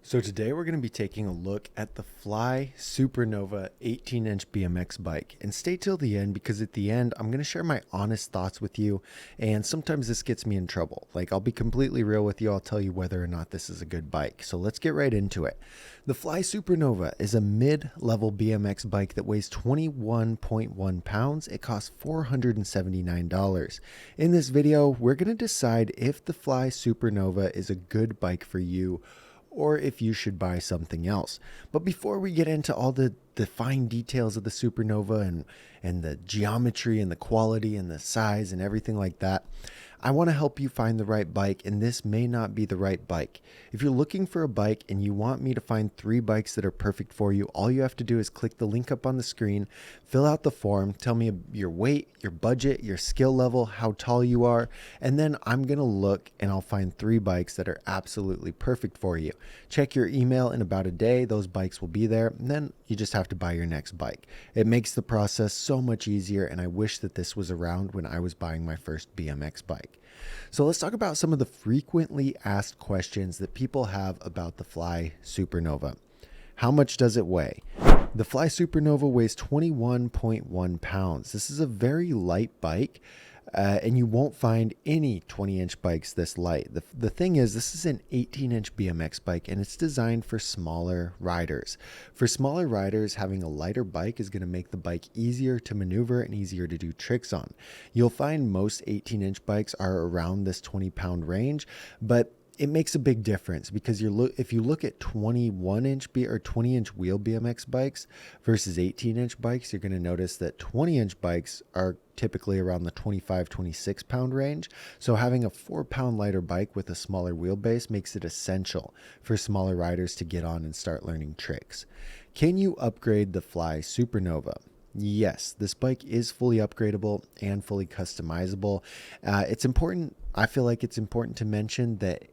So today we're going to be taking a look at the Fly Supernova 18-inch BMX bike. And stay till the end because at the end I'm going to share my honest thoughts with you, and sometimes this gets me in trouble. Like, I'll be completely real with you. I'll tell you whether or not this is a good bike. So let's get right into it. The Fly Supernova is a mid-level BMX bike that weighs 21.1 pounds. It costs $479. In this video, we're going to decide if the Fly Supernova is a good bike for you, or if you should buy something else. But before we get into all the fine details of the Supernova and the geometry and the quality and the size and everything like that, I want to help you find the right bike, and this may not be the right bike. If you're looking for a bike and you want me to find 3 bikes that are perfect for you, all you have to do is click the link up on the screen, fill out the form, tell me your weight, your budget, your skill level, how tall you are, and then I'm going to look and I'll find 3 bikes that are absolutely perfect for you. Check your email in about a day, those bikes will be there, and then you just have to buy your next bike. It makes the process so much easier, and I wish that this was around when I was buying my first BMX bike. So let's talk about some of the frequently asked questions that people have about the Fly Supernova. How much does it weigh? The Fly Supernova weighs 21.1 pounds. This is a very light bike, and you won't find any 20-inch bikes this light. The thing is, this is an 18-inch BMX bike, and it's designed for smaller riders. For smaller riders, having a lighter bike is going to make the bike easier to maneuver and easier to do tricks on. You'll find most 18-inch bikes are around this 20-pound range, but it makes a big difference because if you look at 21-inch or 20-inch wheel BMX bikes versus 18-inch bikes, you're going to notice that 20-inch bikes are typically around the 25-26 pound range. So having a 4-pound lighter bike with a smaller wheelbase makes it essential for smaller riders to get on and start learning tricks. Can you upgrade the Fly Supernova? Yes, this bike is fully upgradable and fully customizable. It's important. I feel like it's important to mention that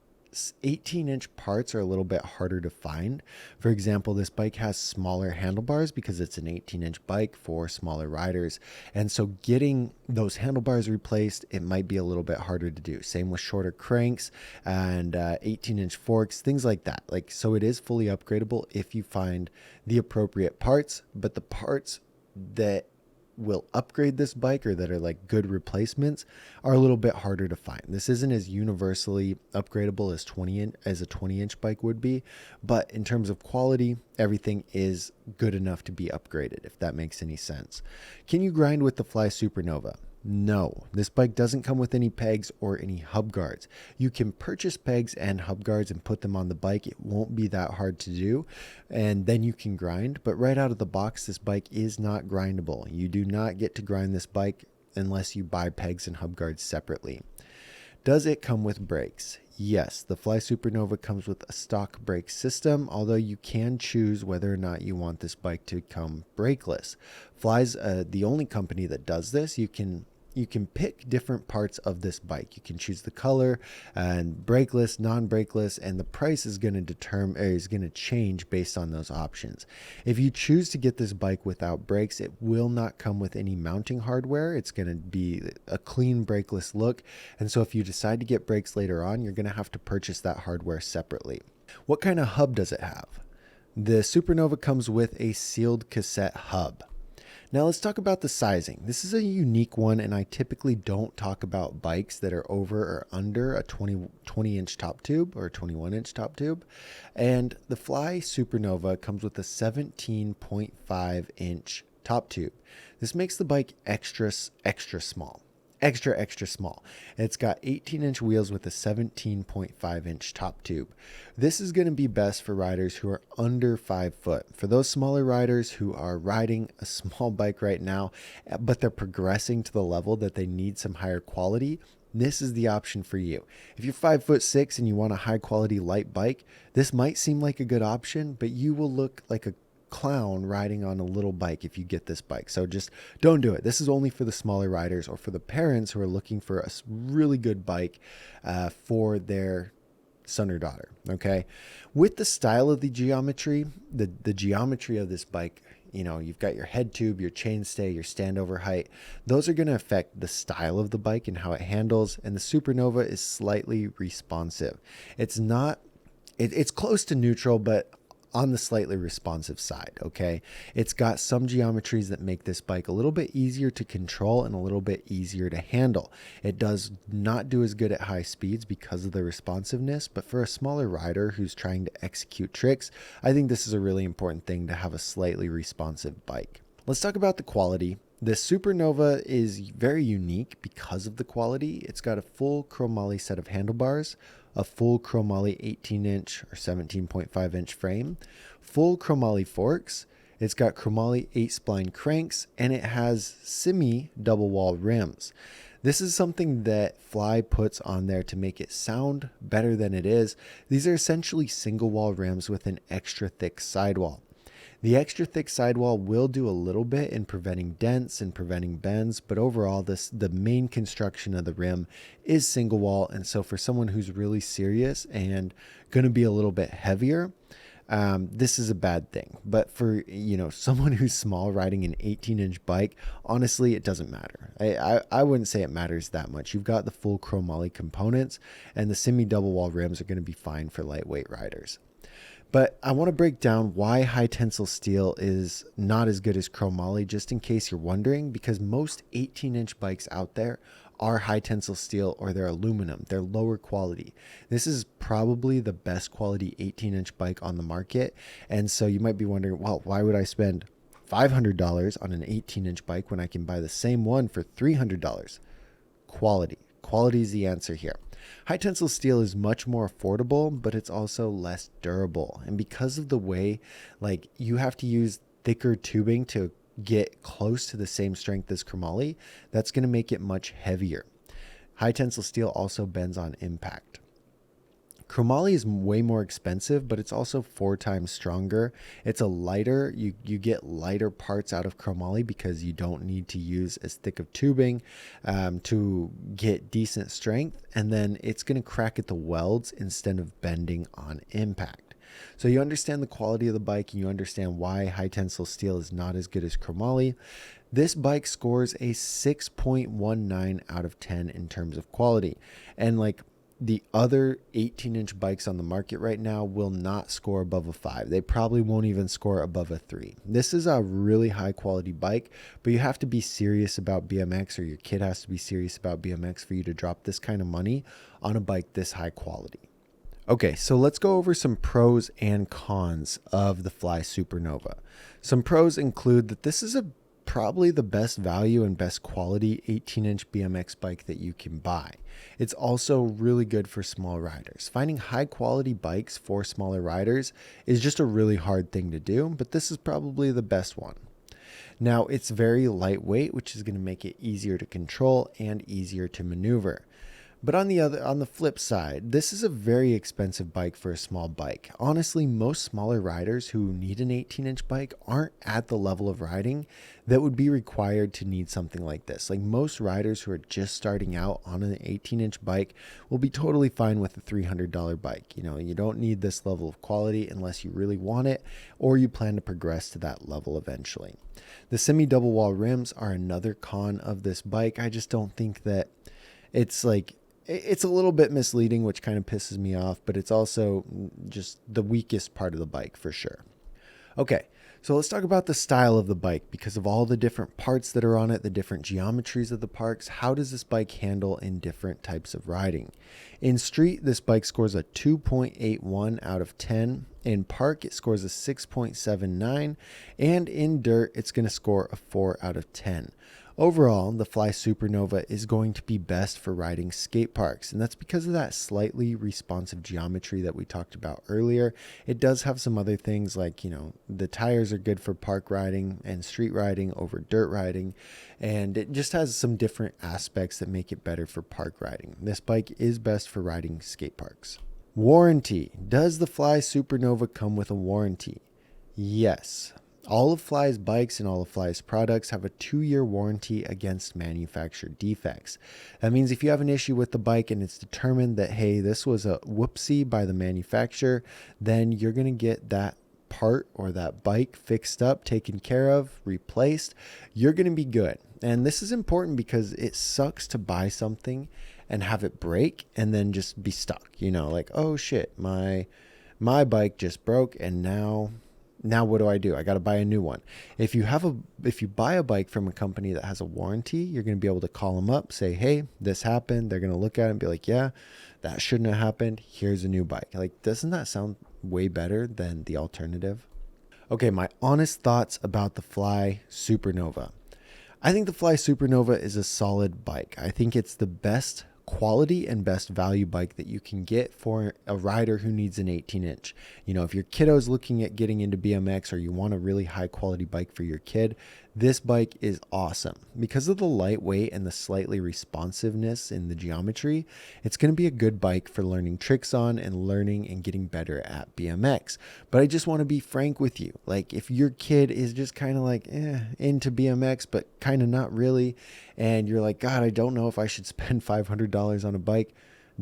18-inch parts are a little bit harder to find. For example, this bike has smaller handlebars because it's an 18-inch bike for smaller riders. And so getting those handlebars replaced, it might be a little bit harder to do. Same with shorter cranks and 18-inch forks, things like that. So it is fully upgradable if you find the appropriate parts, but the parts that will upgrade this bike or that are like good replacements are a little bit harder to find. This isn't as universally upgradable as a 20-inch bike would be, but in terms of quality, everything is good enough to be upgraded, if that makes any sense. Can you grind with the Fly Supernova? No, this bike doesn't come with any pegs or any hub guards. You can purchase pegs and hub guards and put them on the bike. It won't be that hard to do, and then you can grind. But right out of the box, this bike is not grindable. You do not get to grind this bike unless you buy pegs and hub guards separately. Does it come with brakes? Yes, the Fly Supernova comes with a stock brake system, although you can choose whether or not you want this bike to come brakeless. Fly's the only company that does this. You can pick different parts of this bike. You can choose the color and brakeless, non-brakeless, and the price is going to change based on those options. If you choose to get this bike without brakes, it will not come with any mounting hardware. It's going to be a clean brakeless look. And so if you decide to get brakes later on, you're going to have to purchase that hardware separately. What kind of hub does it have? The Supernova comes with a sealed cassette hub. Now let's talk about the sizing. This is a unique one, and I typically don't talk about bikes that are over or under a 20-inch top tube or 21-inch top tube. And the Fly Supernova comes with a 17.5-inch top tube. This makes the bike extra small. Extra small. It's got 18-inch wheels with a 17.5-inch top tube. This is going to be best for riders who are under 5 foot. For those smaller riders who are riding a small bike right now, but they're progressing to the level that they need some higher quality, this is the option for you. If you're 5'6" and you want a high quality light bike, this might seem like a good option, but you will look like a clown riding on a little bike if you get this bike. So just don't do it. This is only for the smaller riders or for the parents who are looking for a really good bike for their son or daughter. Okay. With the style of the geometry, the geometry of this bike, you've got your head tube, your chainstay, your standover height. Those are going to affect the style of the bike and how it handles. And the Supernova is slightly responsive. It's not it's close to neutral, but on the slightly responsive side, okay? It's got some geometries that make this bike a little bit easier to control and a little bit easier to handle. It does not do as good at high speeds because of the responsiveness, but for a smaller rider who's trying to execute tricks, I think this is a really important thing to have a slightly responsive bike. Let's talk about the quality. The Supernova is very unique because of the quality. It's got a full chromoly set of handlebars, a full chromoly 18-inch or 17.5-inch frame, full chromoly forks. It's got chromoly 8-spline cranks, and it has semi-double wall rims. This is something that Fly puts on there to make it sound better than it is. These are essentially single wall rims with an extra thick sidewall. The extra thick sidewall will do a little bit in preventing dents and preventing bends, but overall the main construction of the rim is single wall. And so for someone who's really serious and going to be a little bit heavier, this is a bad thing. But for, someone who's small riding an 18-inch bike, honestly, it doesn't matter. I wouldn't say it matters that much. You've got the full chromoly components, and the semi-double wall rims are going to be fine for lightweight riders. But I want to break down why high tensile steel is not as good as chromoly, just in case you're wondering, because most 18-inch bikes out there are high tensile steel or they're aluminum. They're lower quality. This is probably the best quality 18-inch bike on the market. And so you might be wondering, well, why would I spend $500 on an 18-inch bike when I can buy the same one for $300? Quality. Quality is the answer here. High tensile steel is much more affordable, but it's also less durable. And because of the way, you have to use thicker tubing to get close to the same strength as chromoly, that's going to make it much heavier. High tensile steel also bends on impact. Chromoly is way more expensive, but it's also 4 times stronger. It's a lighter, you get lighter parts out of chromoly because you don't need to use as thick of tubing to get decent strength. And then it's going to crack at the welds instead of bending on impact. So you understand the quality of the bike and you understand why high tensile steel is not as good as chromoly. This bike scores a 6.19 out of 10 in terms of quality. And the other 18-inch bikes on the market right now will not score above a 5. They probably won't even score above a 3. This is a really high quality bike, but you have to be serious about BMX, or your kid has to be serious about BMX for you to drop this kind of money on a bike this high quality. Okay, so let's go over some pros and cons of the Fly Supernova. Some pros include that this is probably the best value and best quality 18-inch BMX bike that you can buy. It's also really good for small riders. Finding high quality bikes for smaller riders is just a really hard thing to do, but this is probably the best one. Now, it's very lightweight, which is going to make it easier to control and easier to maneuver. But on the flip side, this is a very expensive bike for a small bike. Honestly, most smaller riders who need an 18-inch bike aren't at the level of riding that would be required to need something like this. Most riders who are just starting out on an 18-inch bike will be totally fine with a $300 bike. You don't need this level of quality unless you really want it or you plan to progress to that level eventually. The semi-double wall rims are another con of this bike. I just don't think that it's a little bit misleading, which kind of pisses me off, but it's also just the weakest part of the bike for sure. Okay, so let's talk about the style of the bike because of all the different parts that are on it, the different geometries of the parts. How does this bike handle in different types of riding? In street, this bike scores a 2.81 out of 10. In park, it scores a 6.79. And in dirt, it's going to score a 4 out of 10. Overall, the Fly Supernova is going to be best for riding skate parks, and that's because of that slightly responsive geometry that we talked about earlier. It does have some other things the tires are good for park riding and street riding over dirt riding, and it just has some different aspects that make it better for park riding. This bike is best for riding skate parks. Warranty. Does the Fly Supernova come with a warranty? Yes. All of Fly's bikes and all of Fly's products have a 2-year warranty against manufacturer defects. That means if you have an issue with the bike and it's determined that, hey, this was a whoopsie by the manufacturer, then you're going to get that part or that bike fixed up, taken care of, replaced. You're going to be good. And this is important because it sucks to buy something and have it break and then just be stuck. Oh shit, my My bike just broke, and now what do? I got to buy a new one. If you buy a bike from a company that has a warranty, you're going to be able to call them up, say, "Hey, this happened." They're going to look at it and be like, "Yeah, that shouldn't have happened. Here's a new bike." Like, doesn't that sound way better than the alternative? Okay, my honest thoughts about the Fly Supernova. I think the Fly Supernova is a solid bike. I think it's the best quality and best value bike that you can get for a rider who needs an 18 inch. You know, if your kiddo's looking at getting into BMX or you want a really high quality bike for your kid, this bike is awesome. Because of the lightweight and the slightly responsiveness in the geometry, it's going to be a good bike for learning tricks on and learning and getting better at BMX. But I just want to be frank with you. Like, if your kid is just kind of like into BMX, but kind of not really, and you're like, God, I don't know if I should spend $500 on a bike,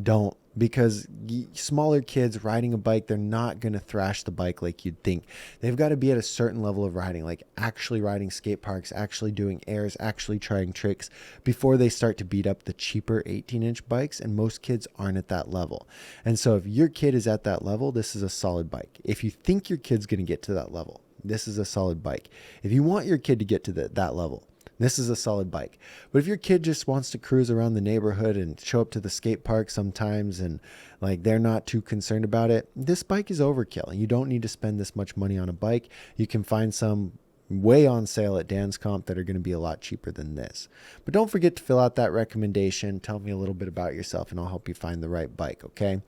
don't. Because smaller kids riding a bike, they're not going to thrash the bike like you'd think. They've got to be at a certain level of riding, like actually riding skate parks, actually doing airs, actually trying tricks before they start to beat up the cheaper 18-inch bikes. And most kids aren't at that level. And so if your kid is at that level, this is a solid bike. If you think your kid's going to get to that level, this is a solid bike. If you want your kid to get to that level, this is a solid bike. But if your kid just wants to cruise around the neighborhood and show up to the skate park sometimes and like they're not too concerned about it, this bike is overkill. You don't need to spend this much money on a bike. You can find some way on sale at Dan's Comp that are going to be a lot cheaper than this. But don't forget to fill out that recommendation. Tell me a little bit about yourself and I'll help you find the right bike, okay?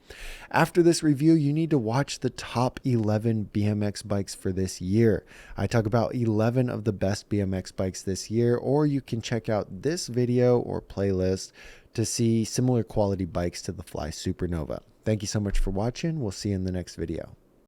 After this review, you need to watch the top 11 BMX bikes for this year. I talk about 11 of the best BMX bikes this year, or you can check out this video or playlist to see similar quality bikes to the Fly Supernova. Thank you so much for watching. We'll see you in the next video.